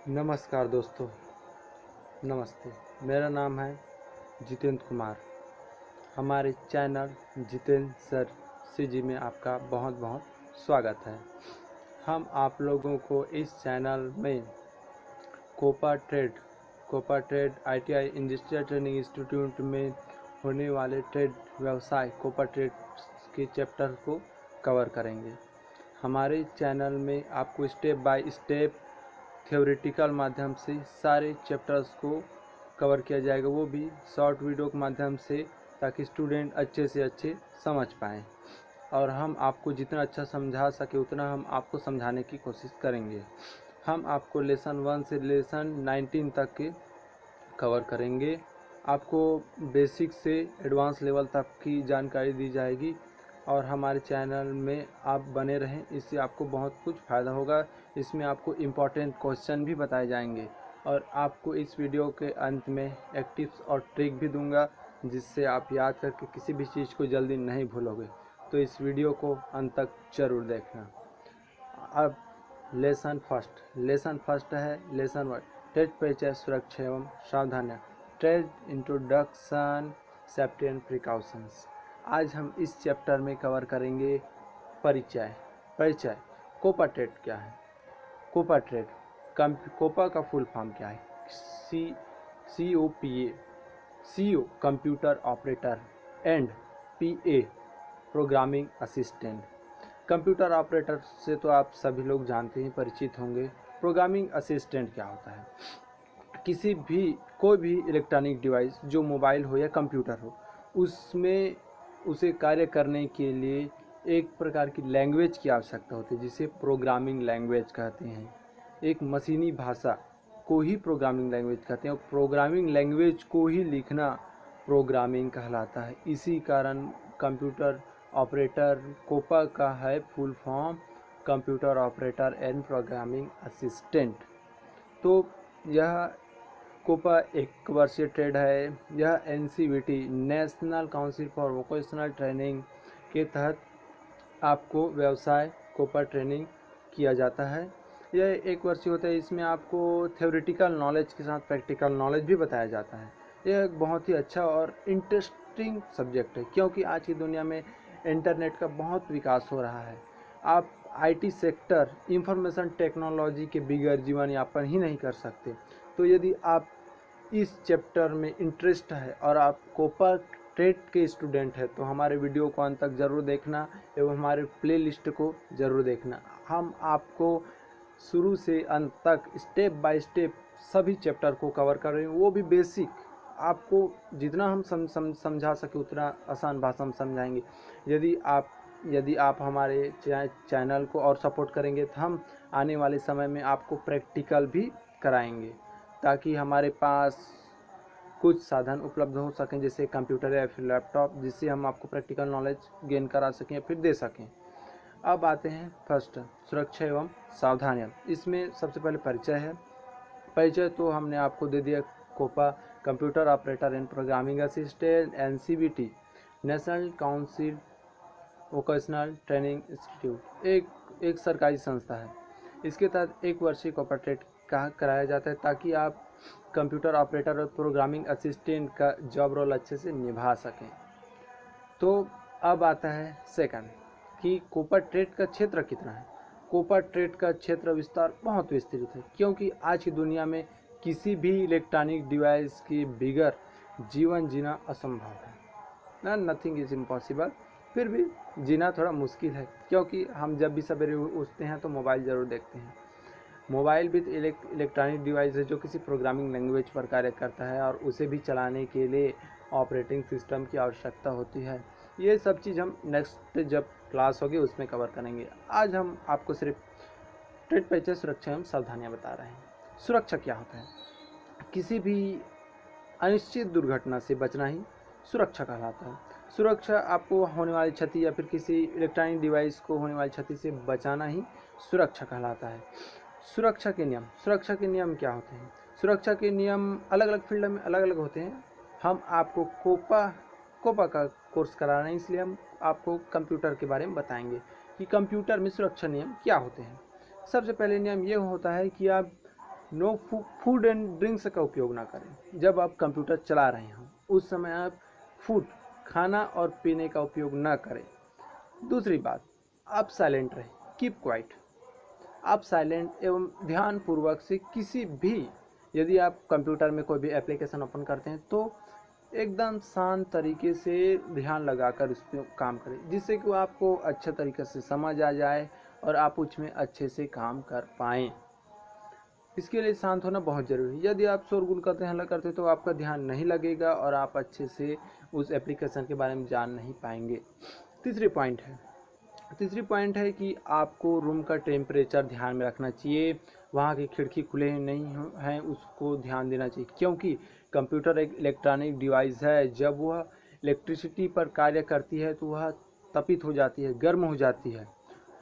नमस्कार दोस्तों, नमस्ते। मेरा नाम है जितेंद्र कुमार। हमारे चैनल जितेंद्र सर जी में आपका बहुत बहुत स्वागत है। हम आप लोगों को इस चैनल में COPA trade ITI industrial training institute में होने वाले ट्रेड व्यवसाय कोपा ट्रेड के चैप्टर को कवर करेंगे। हमारे चैनल में आपको स्टेप बाय स्टेप थ्योरेटिकल माध्यम से सारे चैप्टर्स को कवर किया जाएगा, वो भी शॉर्ट वीडियो के माध्यम से, ताकि स्टूडेंट अच्छे से अच्छे समझ पाएँ और हम आपको जितना अच्छा समझा सके उतना हम आपको समझाने की कोशिश करेंगे। हम आपको लेसन 1 से लेसन 19 तक के कवर करेंगे। आपको बेसिक से एडवांस लेवल तक की जानकारी दी जाएगी और हमारे चैनल में आप बने रहें, इससे आपको बहुत कुछ फ़ायदा होगा। इसमें आपको इम्पॉर्टेंट क्वेश्चन भी बताए जाएंगे और आपको इस वीडियो के अंत में एक टिप्स और ट्रिक भी दूंगा, जिससे आप याद करके किसी भी चीज़ को जल्दी नहीं भूलोगे। तो इस वीडियो को अंत तक जरूर देखना। अब लेसन फर्स्ट है लेसन 1, ट्रेड परिचय, सुरक्षा एवं सावधानियाँ, trade introduction, safety and precautions. आज हम इस चैप्टर में कवर करेंगे परिचय। कोपा ट्रेड क्या है? कोपा ट्रेड कोपा का फुल फॉर्म क्या है? CO computer operator and PA programming assistant. Computer operator से तो आप सभी लोग जानते हैं, परिचित होंगे। प्रोग्रामिंग असिस्टेंट क्या होता है? कोई भी इलेक्ट्रॉनिक डिवाइस, जो मोबाइल हो या कंप्यूटर हो, उसमें उसे कार्य करने के लिए एक प्रकार की लैंग्वेज की आवश्यकता होती है, जिसे प्रोग्रामिंग लैंग्वेज कहते हैं। एक मशीनी भाषा को ही प्रोग्रामिंग लैंग्वेज कहते हैं और प्रोग्रामिंग लैंग्वेज को ही लिखना प्रोग्रामिंग कहलाता है। इसी कारण कंप्यूटर ऑपरेटर कोपा का है full form computer operator and programming assistant. तो यह कोपा 1 वर्षीय ट्रेड है। यह NCVT national council for vocational training के तहत आपको व्यवसाय कोपा ट्रेनिंग किया जाता है। यह 1 वर्षीय होता है। इसमें आपको थ्योरेटिकल नॉलेज के साथ प्रैक्टिकल नॉलेज भी बताया जाता है। यह एक बहुत ही अच्छा और इंटरेस्टिंग सब्जेक्ट है, क्योंकि आज की दुनिया में इंटरनेट का बहुत विकास हो रहा है। आप IT सेक्टर, इंफॉर्मेशन टेक्नोलॉजी के बगैर जीवन यापन ही नहीं कर सकते। तो यदि आप इस चैप्टर में इंटरेस्ट है और आप कोपा ट्रेड के स्टूडेंट है, तो हमारे वीडियो को अंत तक ज़रूर देखना एवं हमारे प्लेलिस्ट को ज़रूर देखना। हम आपको शुरू से अंत तक स्टेप बाय स्टेप सभी चैप्टर को कवर कर रहे हैं, वो भी बेसिक। आपको जितना हम समझा सके उतना आसान भाषा में समझाएंगे। यदि आप हमारे चैनल को और सपोर्ट करेंगे, तो हम आने वाले समय में आपको प्रैक्टिकल भी कराएंगे, ताकि हमारे पास कुछ साधन उपलब्ध हो सकें, जैसे कंप्यूटर या फिर लैपटॉप, जिससे हम आपको प्रैक्टिकल नॉलेज गेन करा सकें या फिर दे सकें। अब आते हैं फर्स्ट, सुरक्षा एवं सावधानियाँ। इसमें सबसे पहले परिचय है। परिचय तो हमने आपको दे दिया। COPA computer operator and programming assistant NCVT national council vocational training institute एक सरकारी संस्था है। इसके तहत 1 वर्षीय कोपा ट्रेड कराया जाता है, ताकि आप कंप्यूटर ऑपरेटर और प्रोग्रामिंग असिस्टेंट का जॉब रोल अच्छे से निभा सकें। तो अब आता है सेकंड, कि कोपा ट्रेड का क्षेत्र कितना है। कोपा ट्रेड का क्षेत्र विस्तार बहुत विस्तृत है, क्योंकि आज की दुनिया में किसी भी इलेक्ट्रॉनिक डिवाइस के बगैर जीवन जीना असंभव है ना, नथिंग इज इम्पॉसिबल। फिर भी जीना थोड़ा मुश्किल है, क्योंकि हम जब भी सवेरे उठते हैं तो मोबाइल ज़रूर देखते हैं। मोबाइल भी इलेक्ट्रॉनिक डिवाइस है, जो किसी प्रोग्रामिंग लैंग्वेज पर कार्य करता है और उसे भी चलाने के लिए ऑपरेटिंग सिस्टम की आवश्यकता होती है। ये सब चीज़ हम नेक्स्ट जब क्लास होगी उसमें कवर करेंगे। आज हम आपको सिर्फ ट्रेड परिचय, सुरक्षा एवं सावधानियाँ बता रहे हैं। सुरक्षा क्या होता है? किसी भी अनिश्चित दुर्घटना से बचना ही सुरक्षा कहलाता है। सुरक्षा आपको होने वाली क्षति या फिर किसी इलेक्ट्रॉनिक डिवाइस को होने वाली क्षति से बचाना ही सुरक्षा कहलाता है। सुरक्षा के नियम क्या होते हैं? सुरक्षा के नियम अलग अलग फील्ड में अलग अलग होते हैं। हम आपको कोपा का कोर्स करा रहे हैं, इसलिए हम आपको कंप्यूटर के बारे में बताएंगे कि कंप्यूटर में सुरक्षा नियम क्या होते हैं। सबसे पहले नियम ये होता है कि आप नो फूड एंड ड्रिंक्स का उपयोग ना करें। जब आप कंप्यूटर चला रहे हों उस समय आप फूड खाना और पीने का उपयोग ना करें। दूसरी बात, आप साइलेंट रहें, कीप क्वाइट। आप साइलेंट एवं ध्यानपूर्वक से किसी भी, यदि आप कंप्यूटर में कोई भी एप्लीकेशन ओपन करते हैं तो एकदम शांत तरीके से ध्यान लगाकर उस पर काम करें, जिससे कि वो आपको अच्छे तरीके से समझ आ जाए और आप उसमें अच्छे से काम कर पाएँ। इसके लिए शांत होना बहुत ज़रूरी है। यदि आप शोरगुल करते हल्ला करते तो आपका ध्यान नहीं लगेगा और आप अच्छे से उस एप्लीकेशन के बारे में जान नहीं पाएंगे। तीसरी पॉइंट है कि आपको रूम का टेम्परेचर ध्यान में रखना चाहिए। वहाँ की खिड़की खुले नहीं हैं उसको ध्यान देना चाहिए, क्योंकि कंप्यूटर एक इलेक्ट्रॉनिक डिवाइस है। जब वह इलेक्ट्रिसिटी पर कार्य करती है तो वह तपित हो जाती है, गर्म हो जाती है।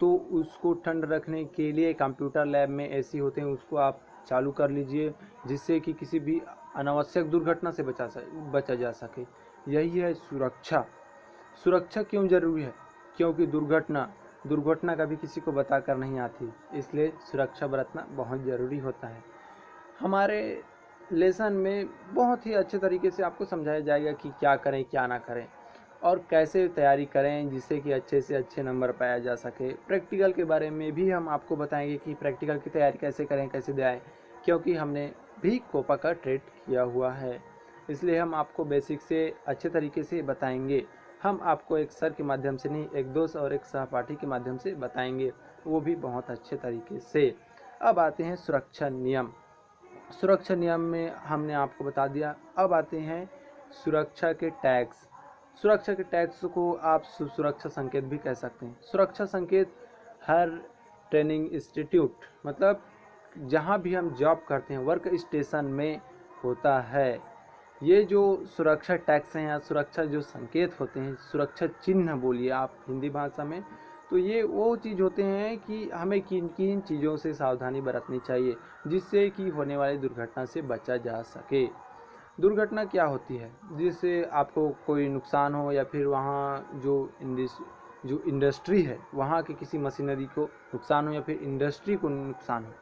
तो उसको ठंड रखने के लिए कंप्यूटर लैब में एसी होते हैं, उसको आप चालू कर लीजिए, जिससे कि किसी भी अनावश्यक दुर्घटना से बचा जा सके। यही है सुरक्षा क्यों ज़रूरी है? क्योंकि दुर्घटना कभी किसी को बताकर नहीं आती, इसलिए सुरक्षा बरतना बहुत ज़रूरी होता है। हमारे लेसन में बहुत ही अच्छे तरीके से आपको समझाया जाएगा कि क्या करें क्या ना करें और कैसे तैयारी करें जिससे कि अच्छे से अच्छे नंबर पाया जा सके। प्रैक्टिकल के बारे में भी हम आपको बताएंगे कि प्रैक्टिकल की तैयारी कैसे करें, कैसे दें, क्योंकि हमने भी कोपा का ट्रेड किया हुआ है, इसलिए हम आपको बेसिक से अच्छे तरीके से बताएंगे। हम आपको एक सर के माध्यम से नहीं, एक दोस्त और एक सहपाठी के माध्यम से बताएंगे, वो भी बहुत अच्छे तरीके से। अब आते हैं सुरक्षा नियम में हमने आपको बता दिया। अब आते हैं सुरक्षा के टैग्स को आप सुरक्षा संकेत भी कह सकते हैं। सुरक्षा संकेत हर ट्रेनिंग इंस्टीट्यूट, मतलब जहाँ भी हम जॉब करते हैं वर्क स्टेशन में होता है। ये जो सुरक्षा टैग्स हैं या सुरक्षा जो संकेत होते हैं, सुरक्षा चिन्ह बोलिए आप हिंदी भाषा में, तो ये वो चीज़ होते हैं कि हमें किन किन चीज़ों से सावधानी बरतनी चाहिए जिससे कि होने वाली दुर्घटना से बचा जा सके। दुर्घटना क्या होती है? जिससे आपको कोई नुकसान हो या फिर वहाँ जो इंडस्ट्री है वहाँ की किसी मशीनरी को नुकसान हो या फिर इंडस्ट्री को नुकसान हो,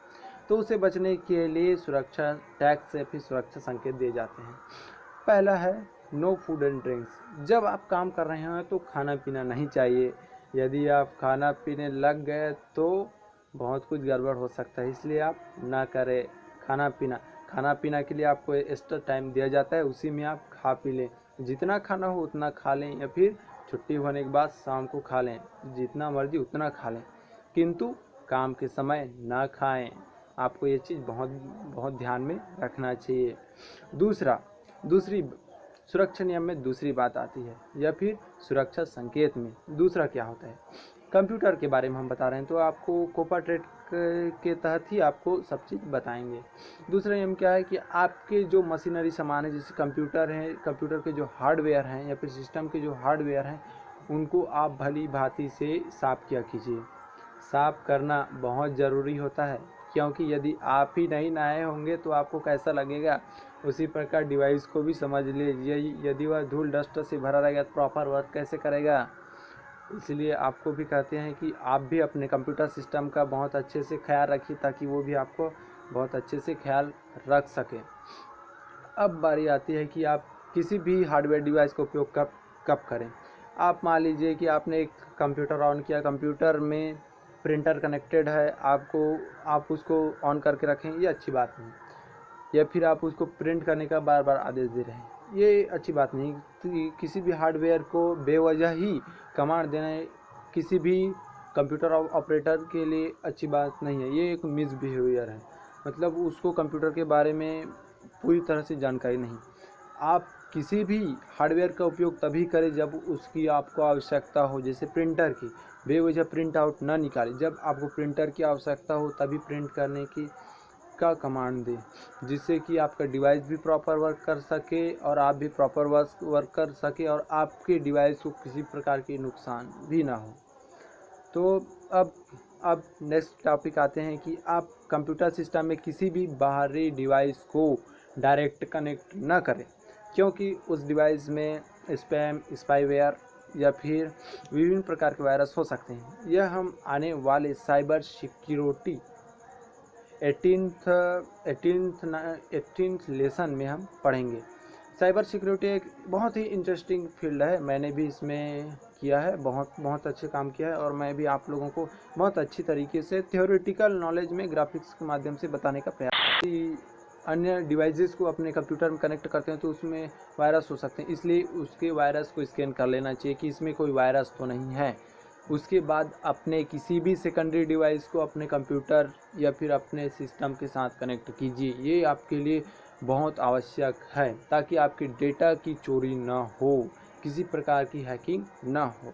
तो उसे बचने के लिए सुरक्षा टैग्स या फिर सुरक्षा संकेत दिए जाते हैं। पहला है नो फूड एंड ड्रिंक्स। जब आप काम कर रहे हैं तो खाना पीना नहीं चाहिए। यदि आप खाना पीने लग गए तो बहुत कुछ गड़बड़ हो सकता है, इसलिए आप ना करें खाना पीना के लिए आपको एक्स्ट्रा टाइम दिया जाता है, उसी में आप खा पी लें। जितना खाना हो उतना खा लें या फिर छुट्टी होने के बाद शाम को खा लें, जितना मर्जी उतना खा लें, किंतु काम के समय ना खाएं। आपको ये चीज़ बहुत ध्यान में रखना चाहिए। दूसरी सुरक्षा नियम में दूसरी बात आती है या फिर सुरक्षा संकेत में दूसरा क्या होता है। कंप्यूटर के बारे में हम बता रहे हैं तो आपको कोपा ट्रेड के तहत ही आपको सब चीज़ बताएंगे। दूसरा नियम क्या है कि आपके जो मशीनरी सामान है, जैसे कंप्यूटर है, कंप्यूटर के जो हार्डवेयर हैं या फिर सिस्टम के जो हार्डवेयर हैं, उनको आप भली भांति से साफ़ किया कीजिए। साफ़ करना बहुत ज़रूरी होता है, क्योंकि यदि आप ही नहीं नहाए होंगे तो आपको कैसा लगेगा। उसी प्रकार डिवाइस को भी समझ लीजिए, यदि वह धूल डस्ट से भरा रहेगा तो प्रॉपर वर्क कैसे करेगा। इसलिए आपको भी कहते हैं कि आप भी अपने कंप्यूटर सिस्टम का बहुत अच्छे से ख्याल रखिए ताकि वो भी आपको बहुत अच्छे से ख्याल रख सके। अब बारी आती है कि आप किसी भी हार्डवेयर डिवाइस का उपयोग कब करें। आप मान लीजिए कि आपने एक कंप्यूटर ऑन किया, कंप्यूटर में प्रिंटर कनेक्टेड है, आप उसको ऑन करके रखें, ये अच्छी बात नहीं। या फिर आप उसको प्रिंट करने का बार बार आदेश दे रहे हैं, ये अच्छी बात नहीं। किसी भी हार्डवेयर को बेवजह ही कमांड देना किसी भी कंप्यूटर ऑपरेटर के लिए अच्छी बात नहीं है, ये एक मिसबिहेवियर है। मतलब उसको कंप्यूटर के बारे में पूरी तरह से जानकारी नहीं। आप किसी भी हार्डवेयर का उपयोग तभी करें जब उसकी आपको आवश्यकता हो। जैसे प्रिंटर की बेवजह प्रिंट आउट ना निकालें, जब आपको प्रिंटर की आवश्यकता हो तभी प्रिंट करने का कमांड दें, जिससे कि आपका डिवाइस भी प्रॉपर वर्क कर सके और आप भी प्रॉपर वर्क कर सके और आपके डिवाइस को किसी प्रकार की नुकसान भी ना हो। तो अब नेक्स्ट टॉपिक आते हैं कि आप कंप्यूटर सिस्टम में किसी भी बाहरी डिवाइस को डायरेक्ट कनेक्ट ना करें, क्योंकि उस डिवाइस में स्पैम, स्पाईवेयर या फिर विभिन्न प्रकार के वायरस हो सकते हैं। यह हम आने वाले साइबर सिक्योरिटी 18th लेसन में हम पढ़ेंगे। साइबर सिक्योरिटी एक बहुत ही इंटरेस्टिंग फील्ड है, मैंने भी इसमें किया है, बहुत अच्छे काम किया है, और मैं भी आप लोगों को बहुत अच्छी तरीके से थ्योरेटिकल नॉलेज में ग्राफिक्स के माध्यम से बताने का प्रयास। अन्य डिवाइसेस को अपने कंप्यूटर में कनेक्ट करते हैं तो उसमें वायरस हो सकते हैं, इसलिए उसके वायरस को स्कैन कर लेना चाहिए कि इसमें कोई वायरस तो नहीं है। उसके बाद अपने किसी भी सेकेंडरी डिवाइस को अपने कंप्यूटर या फिर अपने सिस्टम के साथ कनेक्ट कीजिए, ये आपके लिए बहुत आवश्यक है ताकि आपके डेटा की चोरी ना हो, किसी प्रकार की हैकिंग ना हो।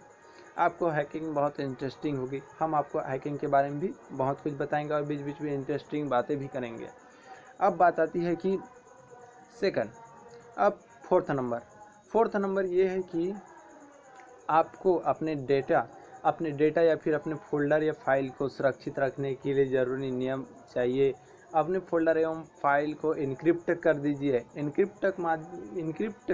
आपको हैकिंग बहुत इंटरेस्टिंग होगी, हम आपको हैकिंग के बारे में भी बहुत कुछ बताएंगे और बीच बीच में इंटरेस्टिंग बातें भी करेंगे। अब बात आती है कि सेकंड, अब फोर्थ नंबर ये है कि आपको अपने डेटा या फिर अपने फोल्डर या फाइल को सुरक्षित रखने के लिए ज़रूरी नियम चाहिए। अपने फोल्डर एवं फाइल को इनक्रिप्ट कर दीजिए। इनक्रिप्ट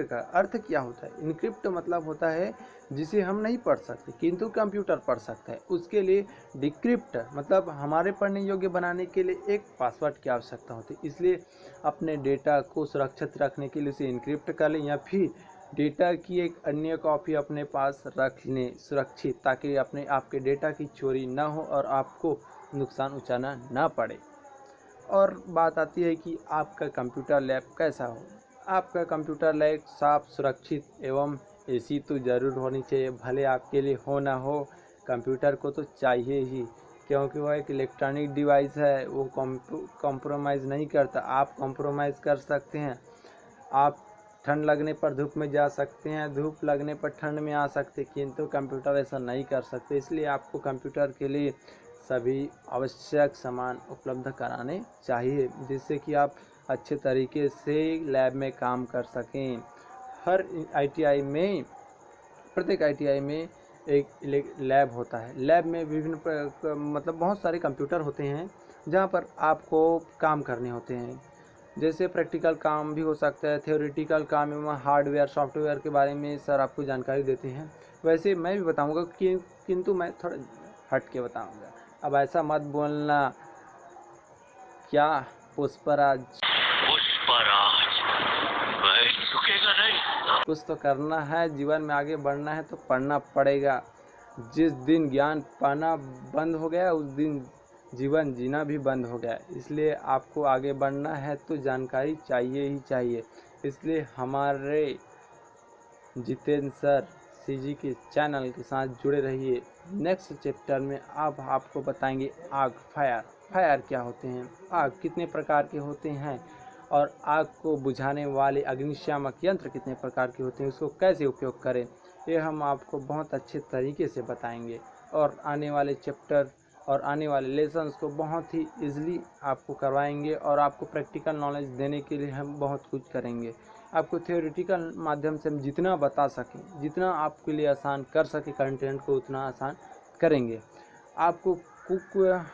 का अर्थ क्या होता है? इनक्रिप्ट मतलब होता है जिसे हम नहीं पढ़ सकते किंतु कंप्यूटर पढ़ सकता है। उसके लिए डिक्रिप्ट मतलब हमारे पढ़ने योग्य बनाने के लिए एक पासवर्ड की आवश्यकता होती है। इसलिए अपने डेटा को सुरक्षित रखने के लिए उसे इनक्रिप्ट कर लें या फिर डेटा की एक अन्य कॉपी अपने पास रख लें सुरक्षित, ताकि आपके डेटा की चोरी ना हो और आपको नुकसान उठाना ना पड़े। और बात आती है कि आपका कंप्यूटर लैब कैसा हो। आपका कंप्यूटर लैब साफ, सुरक्षित एवं एसी तो ज़रूर होनी चाहिए, भले आपके लिए हो ना हो, कंप्यूटर को तो चाहिए ही, क्योंकि वह एक इलेक्ट्रॉनिक डिवाइस है, वो कॉम्प्रोमाइज़ नहीं करता। आप कॉम्प्रोमाइज़ कर सकते हैं, आप ठंड लगने पर धूप में जा सकते हैं, धूप लगने पर ठंड में आ सकते हैं, किंतु कंप्यूटर ऐसा नहीं कर सकते। इसलिए आपको कंप्यूटर के लिए सभी आवश्यक सामान उपलब्ध कराने चाहिए, जिससे कि आप अच्छे तरीके से लैब में काम कर सकें। हर आईटीआई में, प्रत्येक आईटीआई में एक लैब होता है। लैब में विभिन्न मतलब बहुत सारे कंप्यूटर होते हैं जहाँ पर आपको काम करने होते हैं। जैसे प्रैक्टिकल काम भी हो सकता है, थ्योरेटिकल काम एवं हार्डवेयर सॉफ्टवेयर के बारे में सर आपको जानकारी देते हैं। वैसे मैं भी बताऊंगा किंतु मैं थोड़ा हट के बताऊंगा। अब ऐसा मत बोलना क्या पुष्पराज कुछ तो करना है, जीवन में आगे बढ़ना है तो पढ़ना पड़ेगा। जिस दिन ज्ञान पाना बंद हो गया उस दिन जीवन जीना भी बंद हो गया। इसलिए आपको आगे बढ़ना है तो जानकारी चाहिए ही चाहिए। इसलिए हमारे जितेंद्र सर सीजी के चैनल के साथ जुड़े रहिए। नेक्स्ट चैप्टर में अब आपको बताएंगे आग, फायर क्या होते हैं, आग कितने प्रकार के होते हैं और आग को बुझाने वाले अग्निशामक यंत्र कितने प्रकार के होते हैं, उसको कैसे उपयोग करें, ये हम आपको बहुत अच्छे तरीके से बताएंगे। और आने वाले चैप्टर और आने वाले लेसन्स को बहुत ही ईजिली आपको करवाएंगे और आपको प्रैक्टिकल नॉलेज देने के लिए हम बहुत कुछ करेंगे। आपको थ्योरेटिकल माध्यम से हम जितना बता सकें, जितना आपके लिए आसान कर सके कंटेंट को, उतना आसान करेंगे। आपको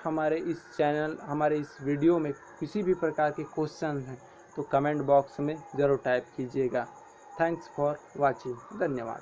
हमारे इस चैनल, हमारे इस वीडियो में किसी भी प्रकार के क्वेश्चन हैं तो कमेंट बॉक्स में ज़रूर टाइप कीजिएगा। थैंक्स फॉर वॉचिंग, धन्यवाद।